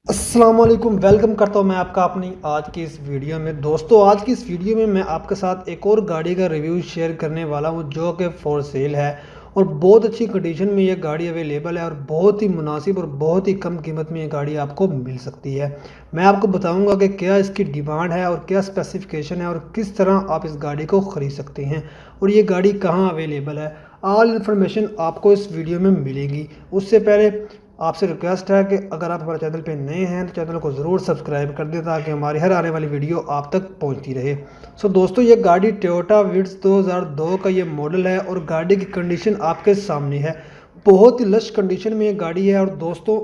अस्सलाम वालेकुम, वेलकम करता हूँ मैं आपका अपनी आज की इस वीडियो में। दोस्तों, आज की इस वीडियो में मैं आपके साथ एक और गाड़ी का रिव्यू शेयर करने वाला हूँ जो कि फॉर सेल है और बहुत अच्छी कंडीशन में ये गाड़ी अवेलेबल है और बहुत ही मुनासिब और बहुत ही कम कीमत में ये गाड़ी आपको मिल सकती है। मैं आपको बताऊंगा कि क्या इसकी डिमांड है और क्या स्पेसिफिकेशन है और किस तरह आप इस गाड़ी को ख़रीद सकते हैं और ये गाड़ी कहाँ अवेलेबल है। ऑल इन्फॉर्मेशन आपको इस वीडियो में मिलेगी। उससे पहले आपसे रिक्वेस्ट है कि अगर आप हमारे चैनल पे नए हैं तो चैनल को ज़रूर सब्सक्राइब कर दें ताकि हमारी हर आने वाली वीडियो आप तक पहुंचती रहे। दोस्तों, ये गाड़ी टोयोटा विट्स 2002 का ये मॉडल है और गाड़ी की कंडीशन आपके सामने है। बहुत ही लश कंडीशन में ये गाड़ी है और दोस्तों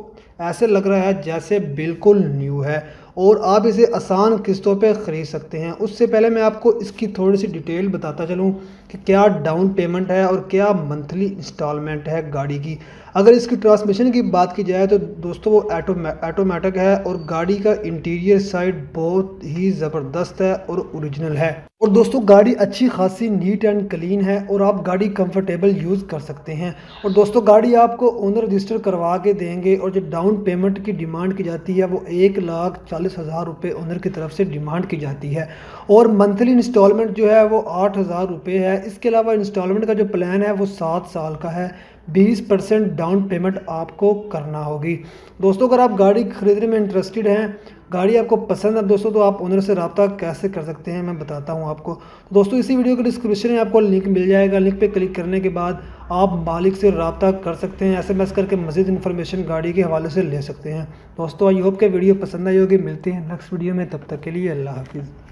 ऐसे लग रहा है जैसे बिल्कुल न्यू है और आप इसे आसान किस्तों पे ख़रीद सकते हैं। उससे पहले मैं आपको इसकी थोड़ी सी डिटेल बताता चलूँ कि क्या डाउन पेमेंट है और क्या मंथली इंस्टॉलमेंट है गाड़ी की। अगर इसकी ट्रांसमिशन की बात की जाए तो दोस्तों वो ऑटोमेटिक है और गाड़ी का इंटीरियर साइड बहुत ही ज़बरदस्त है और ओरिजिनल है। और दोस्तों गाड़ी अच्छी खासी नीट एंड क्लीन है और आप गाड़ी कंफर्टेबल यूज़ कर सकते हैं। और दोस्तों गाड़ी आपको ओनर रजिस्टर करवा के देंगे और जो डाउन पेमेंट की डिमांड की जाती है वो 1,40,000 रुपये ओनर की तरफ से डिमांड की जाती है और मंथली इंस्टॉलमेंट जो है वो 8,000 रुपये है। इसके अलावा इंस्टॉलमेंट का जो प्लान है वो 7 साल का है। 20% डाउन पेमेंट आपको करना होगी। दोस्तों, अगर आप गाड़ी खरीदने में इंटरेस्टेड हैं, गाड़ी आपको पसंद है दोस्तों, तो आप ओनर से रब्ता कैसे कर सकते हैं मैं बताता हूं आपको। दोस्तों, इसी वीडियो के डिस्क्रिप्शन में आपको लिंक मिल जाएगा। लिंक पे क्लिक करने के बाद आप मालिक से रब्ता कर सकते हैं। SMS करके मज़ीद इन्फॉर्मेशन गाड़ी के हवाले से ले सकते हैं। दोस्तों, आई होप के वीडियो पसंद आई होगी। मिलते हैं नेक्स्ट वीडियो में, तब तक के लिए अल्लाह हाफिज़।